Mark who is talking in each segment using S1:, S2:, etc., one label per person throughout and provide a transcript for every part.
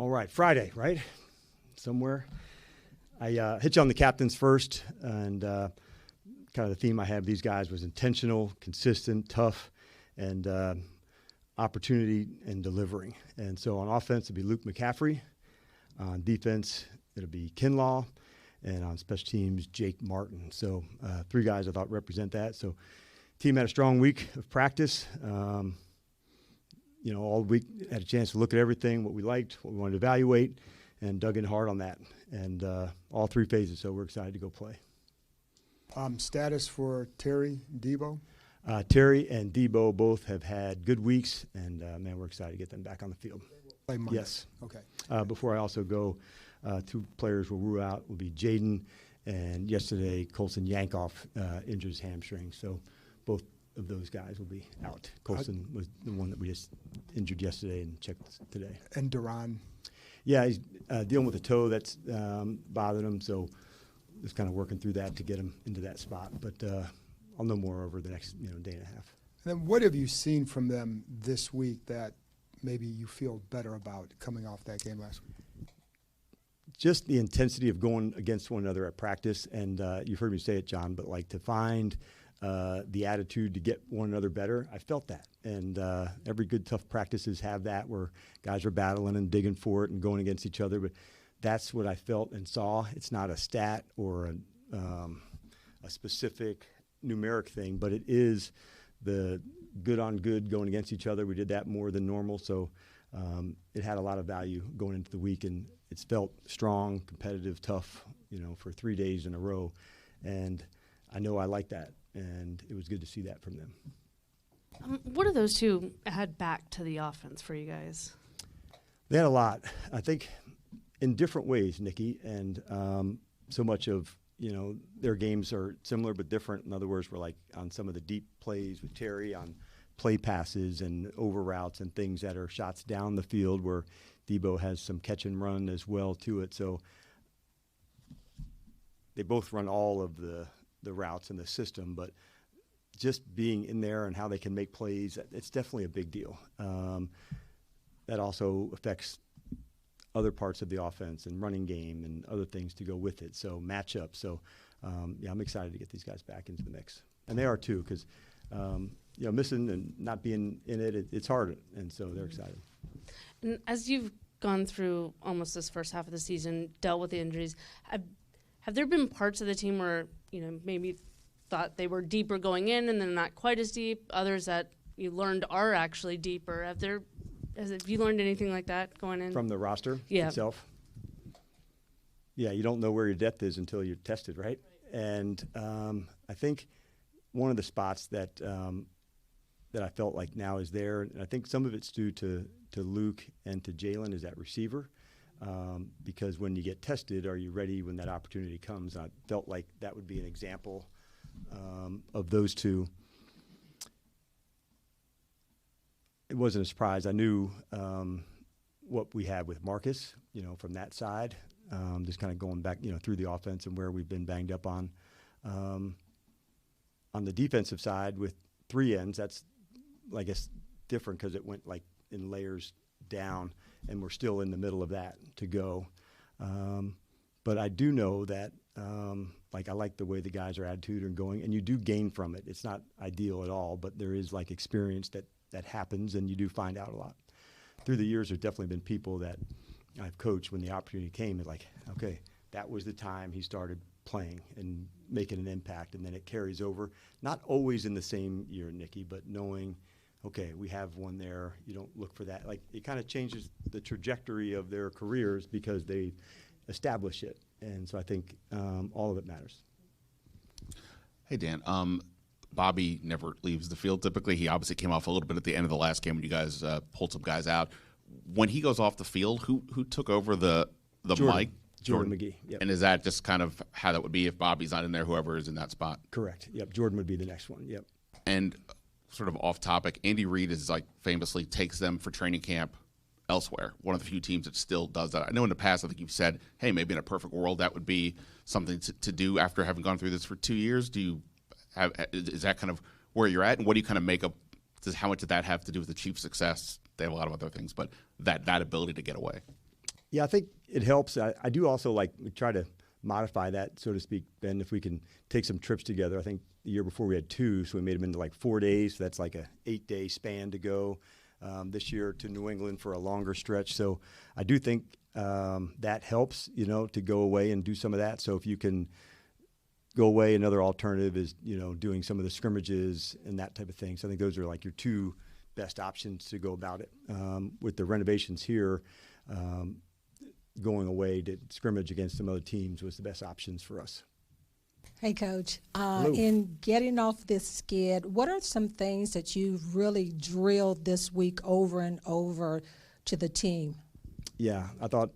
S1: All right, Friday, right? Somewhere. I hit you on the captains first, and kind of the theme I had with these guys was intentional, consistent, tough, and opportunity and delivering. And so on offense, it'll be Luke McCaffrey. On defense, it'll be Kinlaw. And on special teams, Jake Martin. So 3 guys I thought represent that. So team had a strong week of practice. All week had a chance to look at everything, what we liked, what we wanted to evaluate, and dug in hard on that. And all 3 phases, so we're excited to go play.
S2: Status for Terry and Debo?
S1: Terry and Debo both have had good weeks, and, man, we're excited to get them back on the field.
S2: Play Monday.
S1: Yes.
S2: Okay.
S1: Before I also go, 2 players we'll rule out will be Jaden, and yesterday Colson Yankoff injured his hamstring. So both of those guys will be out. Colson was the one that we just injured yesterday and checked today.
S2: And Duran?
S1: Yeah, he's dealing with a toe that's bothered him, so just kind of working through that to get him into that spot. But I'll know more over the next day and a half.
S2: And then what have you seen from them this week that maybe you feel better about coming off that game last week?
S1: Just the intensity of going against one another at practice, and you've heard me say it, John, but like to find the attitude to get one another better, I felt that. And every good, tough practices have that where guys are battling and digging for it and going against each other. But that's what I felt and saw. It's not a stat or a specific numeric thing, but it is the good on good going against each other. We did that more than normal, so it had a lot of value going into the week, and it's felt strong, competitive, tough, for 3 days in a row. And I know I like that, and it was good to see that from them.
S3: What do those 2 add back to the offense for you guys?
S1: They had a lot, I think, in different ways, Nikki, and so much of their games are similar but different. In other words, we're like on some of the deep plays with Terry on play passes and over routes and things that are shots down the field where Debo has some catch and run as well to it. So they both run all of the routes in the system, but just being in there and how they can make plays, it's definitely a big deal. That also affects other parts of the offense and running game and other things to go with it. So matchup. So, I'm excited to get these guys back into the mix. And they are too, because, missing and not being in it, it's hard. And so they're excited.
S3: And as you've gone through almost this first half of the season, dealt with the injuries, have there been parts of the team where, maybe thought they were deeper going in and then not quite as deep, others that you learned are actually deeper? Have you learned anything like that going in?
S1: From the roster itself? Yeah, you don't know where your depth is until you're tested, right? And I think one of the spots that I felt like now is there, and I think some of it's due to Luke and to Jalen, is that receiver. Because when you get tested, are you ready when that opportunity comes? I felt like that would be an example of those 2. It wasn't a surprise. I knew what we had with Marcus, from that side, just kind of going back, through the offense and where we've been banged up on. On the defensive side with 3 ends, that's, I guess, different because it went like in layers down, and we're still in the middle of that to go. But I do know that, I like the way the guys are attitude and going, and you do gain from it. It's not ideal at all, but there is experience that happens, and you do find out a lot. Through the years, there's definitely been people that I've coached when the opportunity came, it's like, okay, that was the time he started playing and making an impact, and then it carries over. Not always in the same year, Nikki, but knowing, okay, we have one there. You don't look for that. It kind of changes the trajectory of their careers because they establish it. And so I think all of it matters.
S4: Hey, Dan. Bobby never leaves the field typically. He obviously came off a little bit at the end of the last game when you guys pulled some guys out. When he goes off the field, who took over the mic?
S1: Jordan McGee. Yep.
S4: And is that just kind of how that would be if Bobby's not in there, whoever is in that spot?
S1: Correct. Yep. Jordan would be the next one. Yep.
S4: And sort of off topic, Andy Reid is famously takes them for training camp elsewhere. One of the few teams that still does that. I know in the past, I think you've said, hey, maybe in a perfect world that would be something to do after having gone through this for 2 years. Is that kind of where you're at, and what do you kind of make up? How much did that have to do with the Chiefs' success? They have a lot of other things, but that ability to get away.
S1: Yeah, I think it helps. I do also we try to modify that, so to speak, Ben, if we can take some trips together. I think the year before we had 2, so we made them into 4 days. So that's like a 8-day span to go this year to New England for a longer stretch. So I do think that helps, to go away and do some of that. So if you can go away, another alternative is, doing some of the scrimmages and that type of thing. So I think those are your 2 best options to go about it. With the renovations here, going away to scrimmage against some other teams was the best options for us.
S5: Hey, Coach.
S1: Hello.
S5: In getting off this skid, what are some things that you've really drilled this week over and over to the team?
S1: Yeah, I thought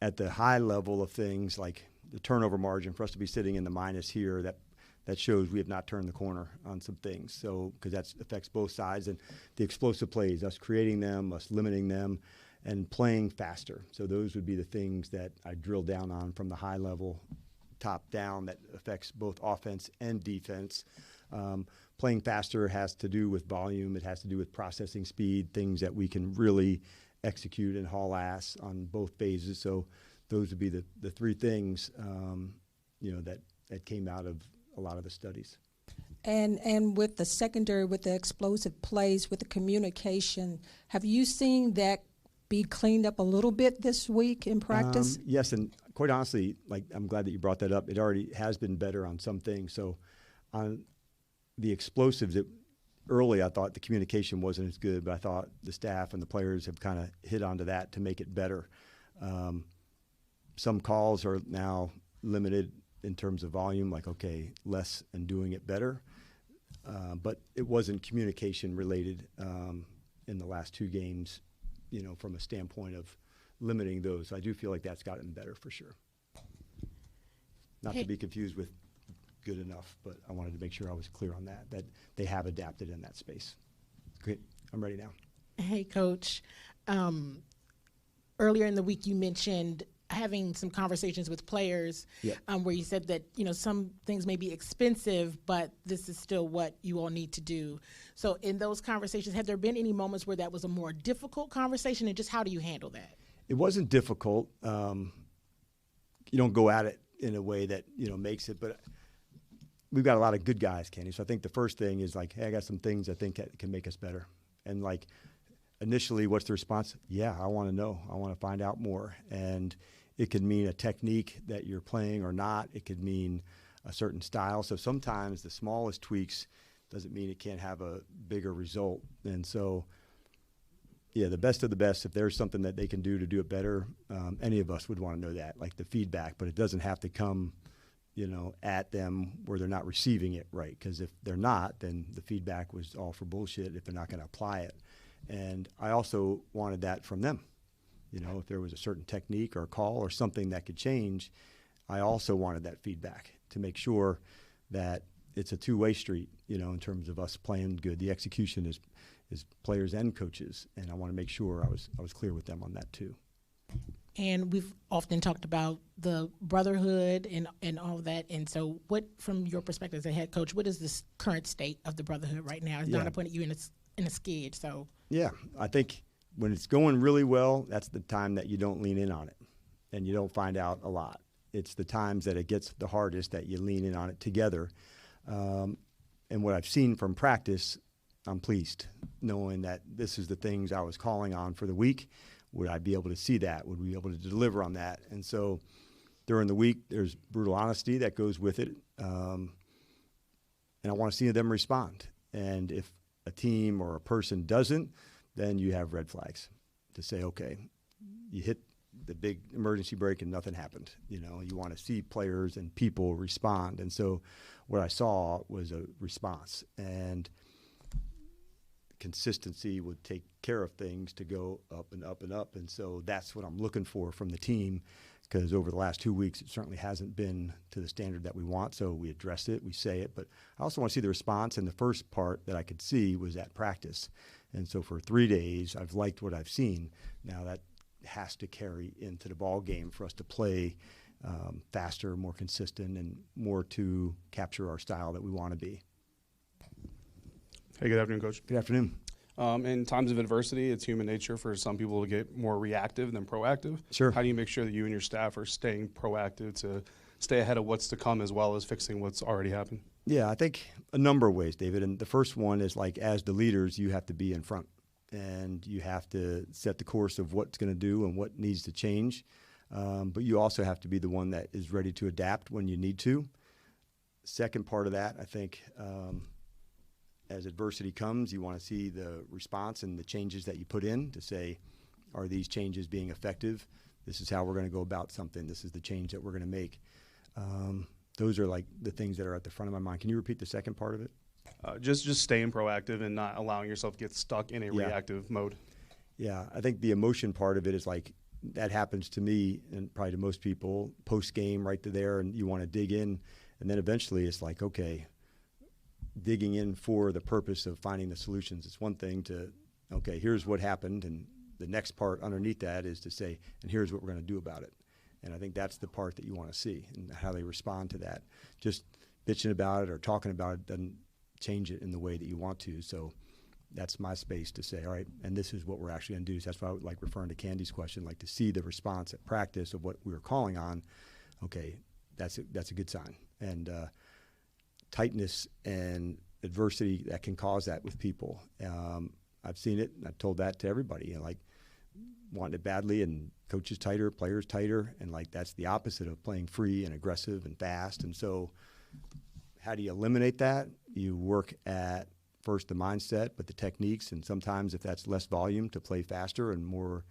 S1: at the high level of things, like the turnover margin, for us to be sitting in the minus here, that shows we have not turned the corner on some things. So, because that affects both sides, and the explosive plays, us creating them, us limiting them, and playing faster. So those would be the things that I drill down on from the high level, top down, that affects both offense and defense. Playing faster has to do with volume. It has to do with processing speed, things that we can really execute and haul ass on both phases. So those would be the 3 things, that came out of a lot of the studies.
S5: And with the secondary, with the explosive plays, with the communication, have you seen that be cleaned up a little bit this week in practice?
S1: Yes, and quite honestly, I'm glad that you brought that up. It already has been better on some things. So on the explosives, early I thought the communication wasn't as good, but I thought the staff and the players have kind of hit onto that to make it better. Some calls are now limited in terms of volume, less and doing it better. But it wasn't communication related in the last 2 games, from a standpoint of limiting those. So I do feel like that's gotten better for sure. Not to be confused with good enough, but I wanted to make sure I was clear on that they have adapted in that space. Great, I'm ready now.
S6: Hey, Coach. Earlier in the week, you mentioned having some conversations with players.
S1: Yep.
S6: Where you said that, some things may be expensive, but this is still what you all need to do. So in those conversations, have there been any moments where that was a more difficult conversation, and just how do you handle that?
S1: It wasn't difficult. You don't go at it in a way that, makes it, but we've got a lot of good guys, Kenny. So I think the first thing is hey, I got some things I think that can make us better. And initially, what's the response? Yeah, I want to know. I want to find out more. And it could mean a technique that you're playing or not. It could mean a certain style. So sometimes the smallest tweaks doesn't mean it can't have a bigger result. And so, yeah, the best of the best, if there's something that they can do to do it better, any of us would want to know that, the feedback. But it doesn't have to come, at them where they're not receiving it right. Because if they're not, then the feedback was all for bullshit if they're not going to apply it. And I also wanted that from them. If there was a certain technique or call or something that could change, I also wanted that feedback to make sure that it's a 2-way street, in terms of us playing good. The execution is players and coaches, and I want to make sure I was clear with them on that too.
S6: And we've often talked about the brotherhood and all of that. And so what, from your perspective as a head coach, what is this current state of the brotherhood right now? It's not putting you in a skid, so. Yeah,
S1: I think when it's going really well, that's the time that you don't lean in on it and you don't find out a lot. It's the times that it gets the hardest that you lean in on it together. And what I've seen from practice, I'm pleased knowing that this is the things I was calling on for the week. Would I be able to see that? Would we be able to deliver on that? And so during the week, there's brutal honesty that goes with it. And I want to see them respond. And if a team or a person doesn't, then you have red flags to say, okay, you hit the big emergency brake and nothing happened. You want to see players and people respond. And so what I saw was a response, and consistency would take care of things to go up and up and up. And so that's what I'm looking for from the team, because over the last 2 weeks, it certainly hasn't been to the standard that we want. So we address it, we say it, but I also want to see the response. And the first part that I could see was at practice. And so for 3 days, I've liked what I've seen. Now that has to carry into the ball game for us to play faster, more consistent, and more to capture our style that we want to be.
S7: Hey, good afternoon, Coach.
S1: Good afternoon.
S7: In times of adversity, it's human nature for some people to get more reactive than proactive.
S1: Sure.
S7: How do you make sure that you and your staff are staying proactive to stay ahead of what's to come as well as fixing what's already happened?
S1: Yeah, I think a number of ways, David. And the first one is like, as the leaders, you have to be in front and you have to set the course of what's going to do and what needs to change. But you also have to be the one that is ready to adapt when you need to. Second part of that, I think, as adversity comes, you want to see the response and the changes that you put in to say, are these changes being effective? This is how we're going to go about something. This is the change that we're going to make. Those are like the things that are at the front of my mind. Can you repeat the second part of it?
S7: Just staying proactive and not allowing yourself to get stuck in a reactive mode.
S1: Yeah, I think the emotion part of it is like, that happens to me and probably to most people post game right there, and you want to dig in. And then eventually it's like, okay, digging in for the purpose of finding the solutions. It's one thing to, okay, here's what happened, and the next part underneath that is to say, and here's what we're going to do about it. And I think that's the part that you want to see and how they respond to that. Just bitching about it or talking about it doesn't change it in the way that you want to. So that's my space to say, all right, and this is what we're actually going to do. So that's why I would like referring to Candy's question, like to see the response at practice of what we were calling on. Okay, that's a good sign. And tightness and adversity that can cause that with people. I've seen it, and I've told that to everybody. You know, like wanting it badly, and coaches tighter, players tighter, and like that's the opposite of playing free and aggressive and fast. And so, how do you eliminate that? You work at first the mindset, but the techniques, and sometimes if that's less volume, to play faster and more.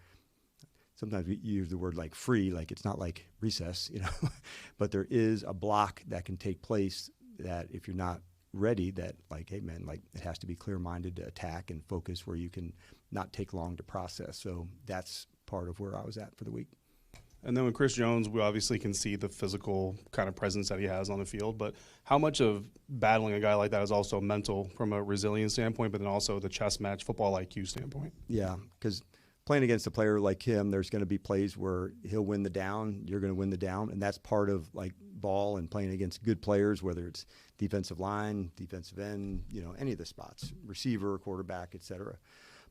S1: Sometimes we use the word like free, like it's not like recess, you know, but there is a block that can take place that if you're not ready, that like, hey man, like it has to be clear-minded to attack and focus where you can not take long to process. So that's part of where I was at for the week.
S7: And then with Chris Jones, we obviously can see the physical kind of presence that he has on the field, but how much of battling a guy like that is also mental from a resilience standpoint, but then also the chess match football IQ standpoint?
S1: Yeah, because playing against a player like him, there's going to be plays where he'll win the down, you're going to win the down, and that's part of like ball and playing against good players, whether it's defensive line, defensive end, you know, any of the spots, receiver, quarterback, et cetera.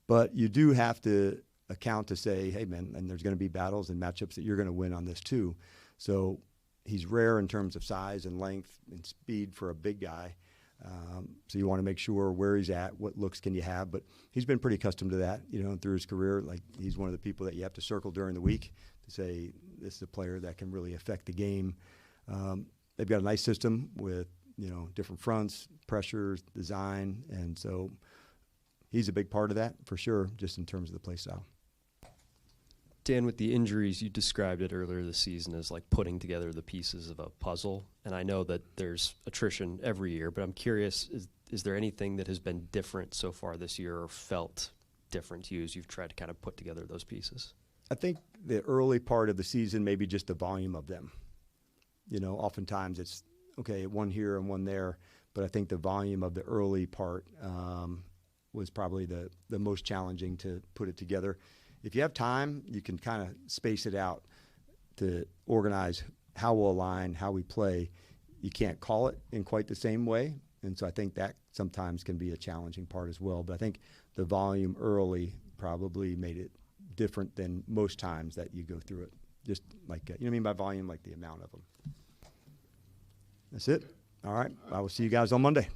S1: But you do have to account to say, hey man, and there's going to be battles and matchups that you're going to win on this too. So he's rare in terms of size and length and speed for a big guy. So you want to make sure where he's at, what looks can you have, but he's been pretty accustomed to that, you know, through his career. Like he's one of the people that you have to circle during the week to say this is a player that can really affect the game. They've got a nice system with, you know, different fronts, pressures, design, and so he's a big part of that for sure, just in terms of the play style.
S8: Dan, with the injuries, you described it earlier this season as like putting together the pieces of a puzzle. And I know that there's attrition every year, but I'm curious, is there anything that has been different so far this year or felt different to you as you've tried to kind of put together those pieces?
S1: I think the early part of the season, maybe just the volume of them. You know, oftentimes it's, okay, one here and one there, but I think the volume of the early part was probably the most challenging to put it together. If you have time, you can kind of space it out to organize how we'll align, how we play. You can't call it in quite the same way, and so I think that sometimes can be a challenging part as well. But I think the volume early probably made it different than most times that you go through it. Just like, you know what I mean by volume? Like the amount of them. That's it. All right. I will see you guys on Monday.